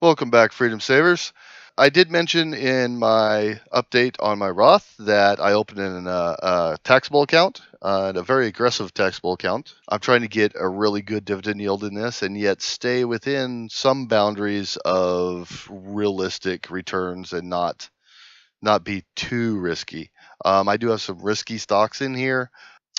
Welcome back, Freedom Savers. I did mention in my update on my Roth that I opened a taxable account, and a very aggressive taxable account. I'm trying to get a really good dividend yield in this and yet stay within some boundaries of realistic returns and not be too risky. I do have some risky stocks in here.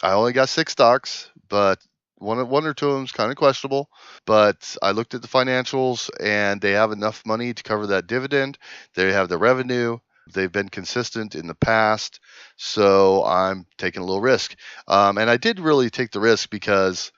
I only got 6 stocks, but one or two of them is kind of questionable. But I looked at the financials, and they have enough money to cover that dividend. They have the revenue. They've been consistent in the past, so I'm taking a little risk. And I did really take the risk because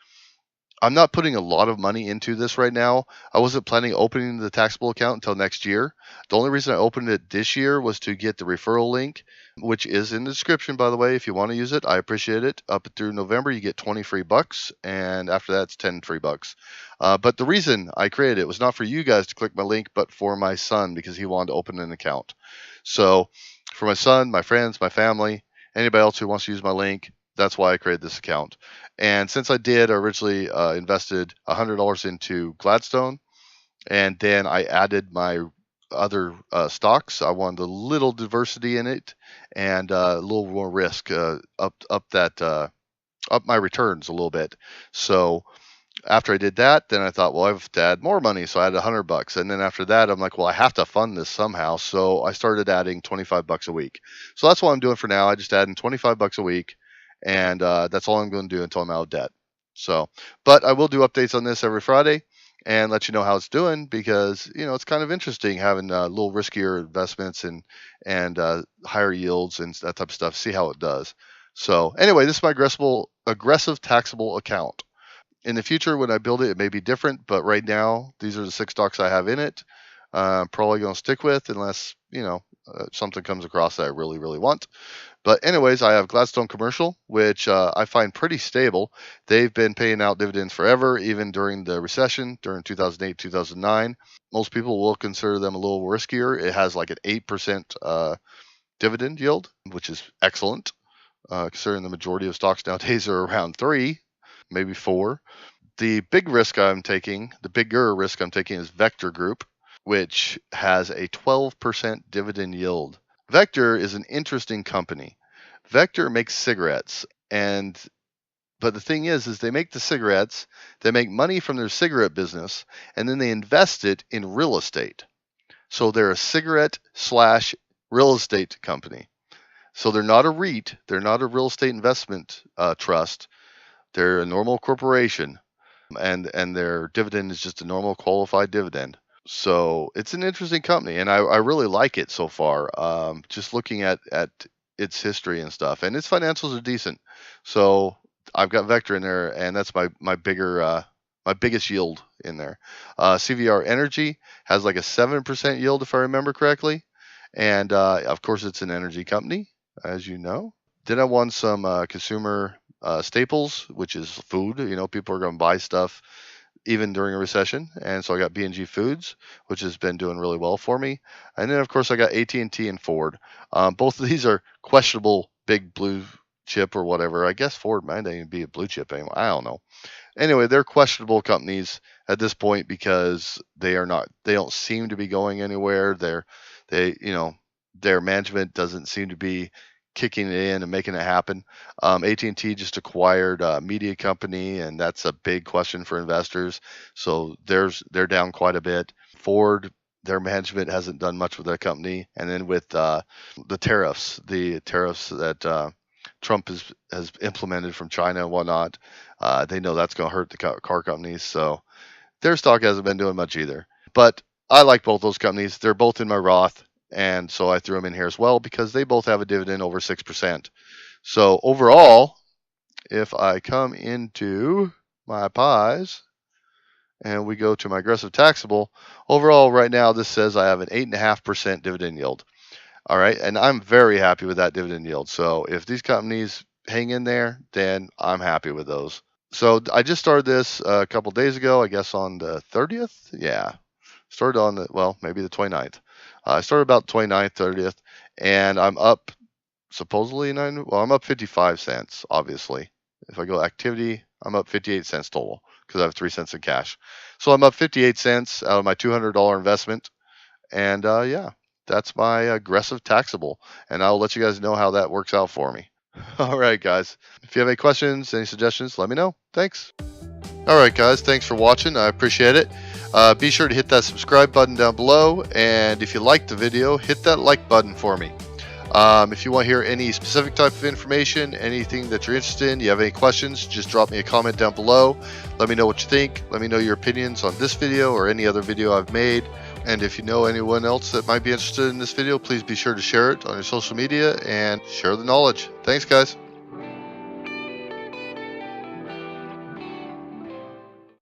I'm not putting a lot of money into this right now. I wasn't planning opening the taxable account until next year. The only reason I opened it this year was to get the referral link, which is in the description, by the way. If you want to use it, I appreciate it. Up through November, you get 20 free bucks, and after that, it's 10 free bucks. But the reason I created it was not for you guys to click my link, but for my son because he wanted to open an account. So for my son, my friends, my family, anybody else who wants to use my link, that's why I created this account. And since I did, I originally invested $100 into Gladstone, and then I added my other stocks. I wanted a little diversity in it and a little more risk, up my returns a little bit. So after I did that, then I thought, well, I have to add more money, so I added $100. And then after that, I'm like, well, I have to fund this somehow, so I started adding $25 a week. So that's what I'm doing for now. I just adding $25 a week, and that's all I'm going to do until I'm out of debt. So, but I will do updates on this every Friday and let you know how it's doing because it's kind of interesting having a little riskier investments and higher yields and that type of stuff. See how it does. So anyway, this is my aggressive taxable account. In the future, when I build it, it may be different, but right now, these are the 6 stocks I have in it. I'm probably going to stick with unless something comes across that I really, really want. But anyways, I have Gladstone Commercial, which I find pretty stable. They've been paying out dividends forever, even during the recession, during 2008, 2009. Most people will consider them a little riskier. It has like an 8% dividend yield, which is excellent, considering the majority of stocks nowadays are around 3, maybe 4. The bigger risk I'm taking is Vector Group, which has a 12% dividend yield. Vector is an interesting company. Vector makes cigarettes, but the thing is they make the cigarettes, they make money from their cigarette business, and then they invest it in real estate. So they're a cigarette slash real estate company. So they're not a REIT, they're not a real estate investment trust. They're a normal corporation, and their dividend is just a normal qualified dividend. So it's an interesting company, and I really like it so far. Just looking at its history and stuff, and its financials are decent. So I've got Vector in there, and that's my biggest yield in there. CVR Energy has like a 7% yield if I remember correctly, and of course it's an energy company, as you know. Then I won some consumer staples, which is food. People are going to buy stuff even during a recession, and so I got B&G Foods, which has been doing really well for me. And then of course I got AT&T and Ford. Both of these are questionable big blue chip or whatever. I guess Ford might not even be a blue chip anymore. I don't know. Anyway, they're questionable companies at this point because they don't seem to be going anywhere. Their management doesn't seem to be kicking it in and making it happen. AT&T just acquired a media company, and that's a big question for investors. So they're down quite a bit. Ford, their management hasn't done much with that company, and then with the tariffs that Trump has implemented from China and whatnot, they know that's going to hurt the car companies. So their stock hasn't been doing much either. But I like both those companies. They're both in my Roth. And so I threw them in here as well because they both have a dividend over 6%. So overall, if I come into my pies and we go to my aggressive taxable, overall right now this says I have an 8.5% dividend yield. All right, and I'm very happy with that dividend yield. So if these companies hang in there, then I'm happy with those. So I just started this a couple days ago, I guess on the 30th. Yeah, started on maybe the 29th. I started about 29th, 30th, and I'm up supposedly I'm up 55 cents, obviously. If I go activity, I'm up 58 cents total. because I have 3 cents in cash. So I'm up 58 cents out of my $200 investment. And yeah, that's my aggressive taxable. And I'll let you guys know how that works out for me. All right, guys. If you have any questions, any suggestions, let me know. Thanks. All right, guys. Thanks for watching. I appreciate it. Be sure to hit that subscribe button down below. And if you liked the video, hit that like button for me. If you want to hear any specific type of information, anything that you're interested in, you have any questions, just drop me a comment down below. Let me know what you think. Let me know your opinions on this video or any other video I've made. And if you know anyone else that might be interested in this video, please be sure to share it on your social media and share the knowledge. Thanks, guys.